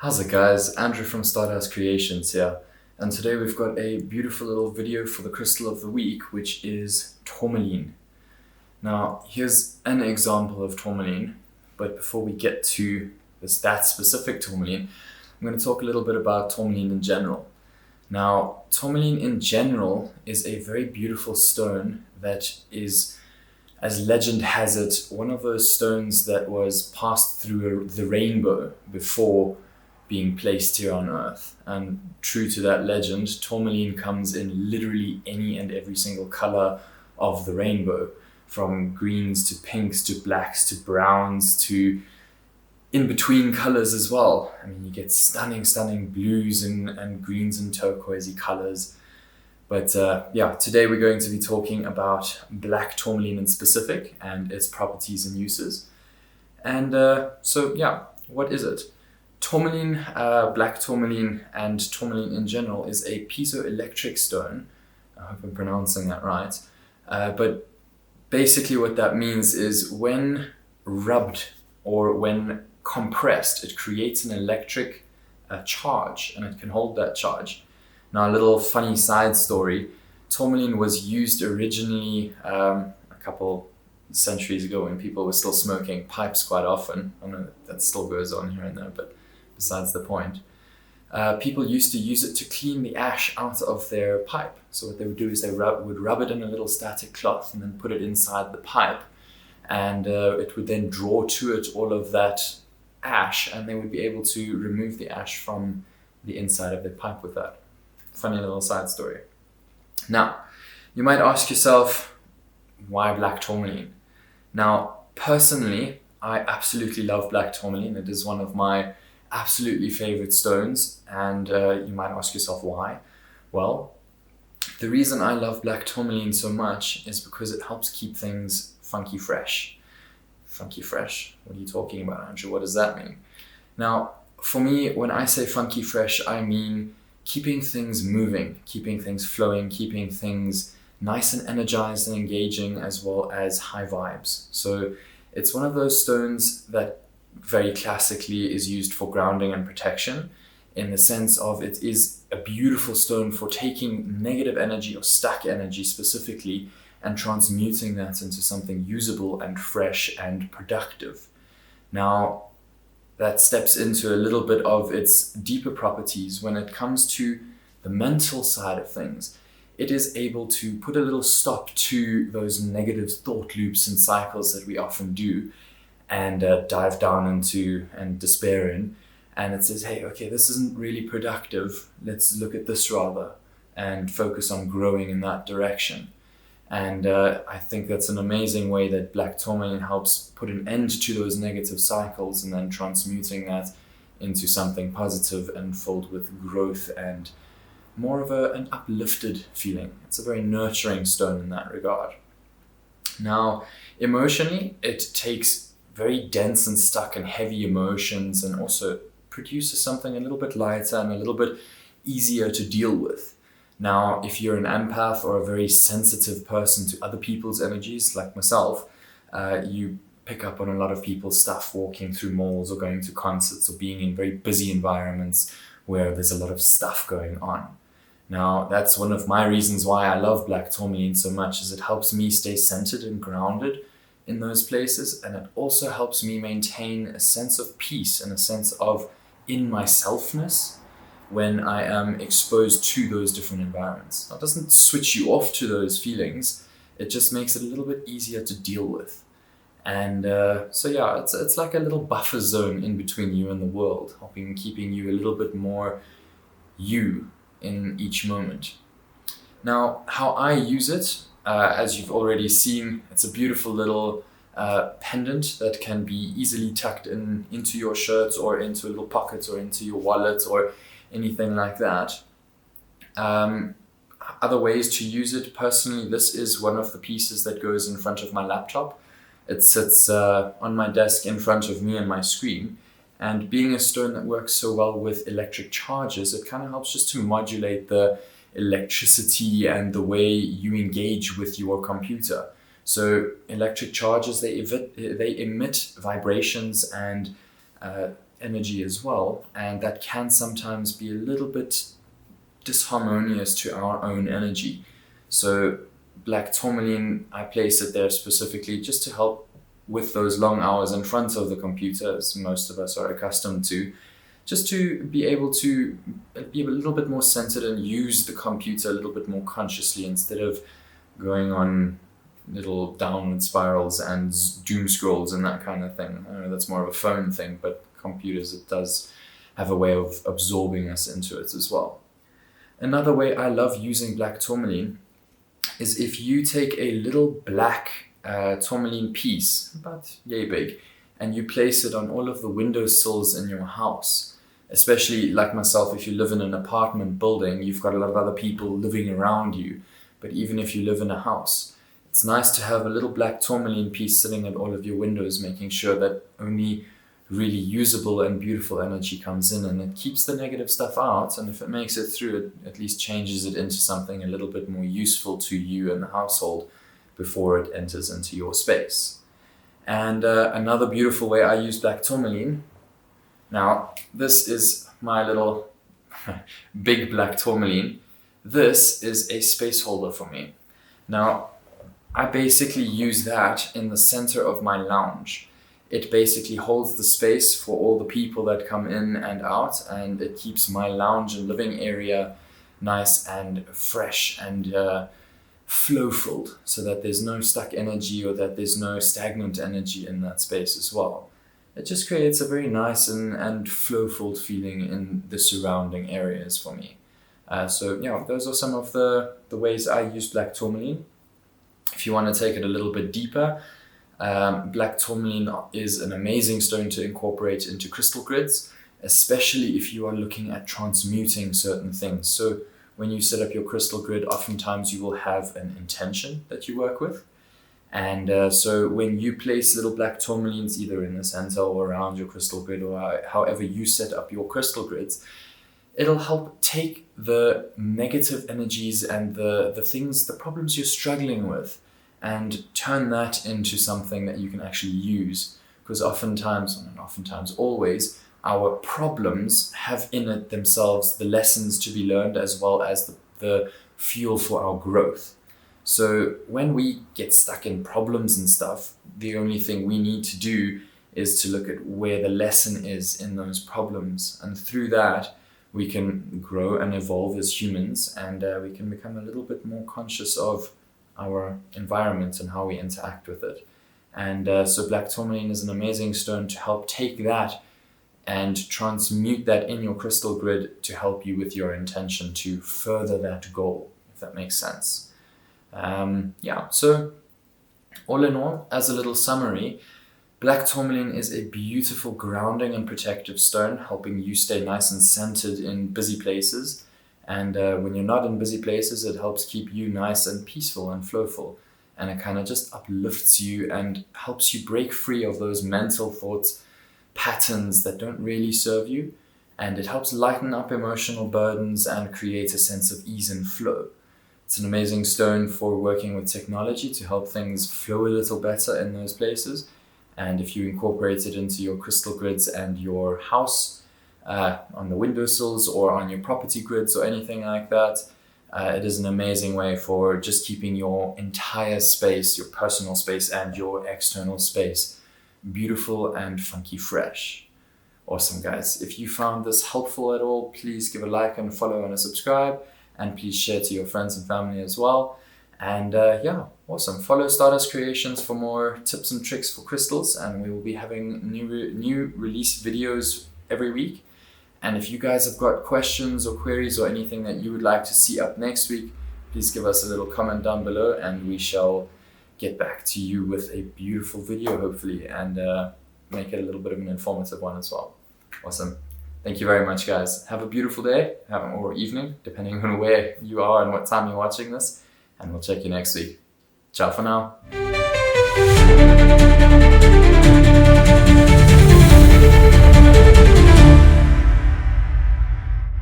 How's it guys? Andrew from Stardust Creations here, and today we've got a beautiful little video for the crystal of the week, which is tourmaline. Now here's an example of tourmaline, but before we get to that specific tourmaline, I'm going to talk a little bit about tourmaline in general. Now tourmaline in general is a very beautiful stone that is, as legend has it, one of those stones that was passed through the rainbow before being placed here on Earth. And true to that legend, tourmaline comes in literally any and every single color of the rainbow, from greens to pinks to blacks to browns to in-between colors as well. I mean, you get stunning blues and greens and turquoisey colors. But yeah, today we're going to be talking about black tourmaline in specific and its properties and uses. And so yeah, what is it? Tourmaline, black tourmaline, and tourmaline in general is a piezoelectric stone. I hope I'm pronouncing that right. But basically what that means is when rubbed or when compressed, it creates an electric charge, and it can hold that charge. Now, a little funny side story. Tourmaline was used originally a couple centuries ago when people were still smoking pipes quite often. I know that still goes on here and there, but besides the point. People used to use it to clean the ash out of their pipe. So what they would do is they would rub it in a little static cloth and then put it inside the pipe, and it would then draw to it all of that ash, and they would be able to remove the ash from the inside of the pipe with that. Funny little side story. Now, you might ask yourself, why black tourmaline? Now, personally, I absolutely love black tourmaline. It is one of my absolutely favorite stones, and you might ask yourself why. Well, the reason I love black tourmaline so much is because it helps keep things funky fresh. Funky fresh? What are you talking about, Andrew? What does that mean? Now, for me, when I say funky fresh, I mean keeping things moving, keeping things flowing, keeping things nice and energized and engaging, as well as high vibes. So it's one of those stones that very classically is used for grounding and protection, in the sense of it is a beautiful stone for taking negative energy or stuck energy specifically and transmuting that into something usable and fresh and productive. Now, that steps into a little bit of its deeper properties. When it comes to the mental side of things, it is able to put a little stop to those negative thought loops and cycles that we often do and dive down into and despair in. And it says, hey, okay, this isn't really productive. Let's look at this rather and focus on growing in that direction. And I think that's an amazing way that black tourmaline helps put an end to those negative cycles and then transmuting that into something positive and filled with growth and more of an uplifted feeling. It's a very nurturing stone in that regard. Now, emotionally, it takes very dense and stuck and heavy emotions and also produces something a little bit lighter and a little bit easier to deal with. Now, if you're an empath or a very sensitive person to other people's energies, like myself, you pick up on a lot of people's stuff walking through malls or going to concerts or being in very busy environments where there's a lot of stuff going on. Now, that's one of my reasons why I love black tourmaline so much, is it helps me stay centered and grounded in those places, and it also helps me maintain a sense of peace and a sense of in myselfness when I am exposed to those different environments. Now, it doesn't switch you off to those feelings, it just makes it a little bit easier to deal with. And so yeah, it's like a little buffer zone in between you and the world, keeping you a little bit more you in each moment. Now, how I use it, as you've already seen, it's a beautiful little pendant that can be easily tucked into your shirt or into a little pocket or into your wallet or anything like that. Other ways to use it, personally, this is one of the pieces that goes in front of my laptop. It sits on my desk in front of me and my screen. And being a stone that works so well with electric charges, it kind of helps just to modulate the electricity and the way you engage with your computer. So electric charges, they emit vibrations and energy as well, and that can sometimes be a little bit disharmonious to our own energy. So Black Tourmaline, I place it there specifically just to help with those long hours in front of the computer, as most of us are accustomed to, just to be able to be a little bit more centered and use the computer a little bit more consciously instead of going on little downward spirals and doom scrolls and that kind of thing. I know that's more of a phone thing, but computers, it does have a way of absorbing us into it as well. Another way I love using Black Tourmaline is if you take a little black tourmaline piece, about yay big, and you place it on all of the windowsills in your house. Especially like myself, if you live in an apartment building, you've got a lot of other people living around you. But even if you live in a house, it's nice to have a little black tourmaline piece sitting at all of your windows, making sure that only really usable and beautiful energy comes in, and it keeps the negative stuff out. And if it makes it through, it at least changes it into something a little bit more useful to you and the household before it enters into your space. And another beautiful way I use Black Tourmaline. Now, this is my little big black tourmaline. This is a space holder for me. Now, I basically use that in the center of my lounge. It basically holds the space for all the people that come in and out, and it keeps my lounge and living area nice and fresh and flow-filled, so that there's no stuck energy or that there's no stagnant energy in that space as well. It just creates a very nice and flow-filled feeling in the surrounding areas for me. So yeah, those are some of the ways I use Black Tourmaline. If you want to take it a little bit deeper, Black Tourmaline is an amazing stone to incorporate into crystal grids, especially if you are looking at transmuting certain things. So when you set up your crystal grid, oftentimes you will have an intention that you work with. And so when you place little black tourmalines either in the center or around your crystal grid, or however you set up your crystal grids, it'll help take the negative energies and the things, the problems you're struggling with, and turn that into something that you can actually use. Because oftentimes, not oftentimes, always, our problems have in it themselves the lessons to be learned, as well as the fuel for our growth. So when we get stuck in problems and stuff, the only thing we need to do is to look at where the lesson is in those problems. And through that, we can grow and evolve as humans, and we can become a little bit more conscious of our environment and how we interact with it. And so Black Tourmaline is an amazing stone to help take that and transmute that in your crystal grid to help you with your intention to further that goal, if that makes sense. So all in all, as a little summary, Black Tourmaline is a beautiful grounding and protective stone, helping you stay nice and centered in busy places. And when you're not in busy places, it helps keep you nice and peaceful and flowful. And it kind of just uplifts you and helps you break free of those mental thoughts, patterns that don't really serve you. And it helps lighten up emotional burdens and create a sense of ease and flow. It's an amazing stone for working with technology to help things flow a little better in those places. And if you incorporate it into your crystal grids and your house, on the windowsills or on your property grids or anything like that, it is an amazing way for just keeping your entire space, your personal space and your external space, beautiful and funky fresh. Awesome, guys. If you found this helpful at all, please give a like and follow and a subscribe. And please share to your friends and family as well. And awesome. Follow Stardust Creations for more tips and tricks for crystals. And we will be having new release videos every week. And if you guys have got questions or queries or anything that you would like to see up next week, please give us a little comment down below and we shall get back to you with a beautiful video, hopefully, and make it a little bit of an informative one as well. Awesome. Thank you very much, guys. Have a beautiful day or evening, depending on where you are and what time you're watching this. And we'll check you next week. Ciao for now.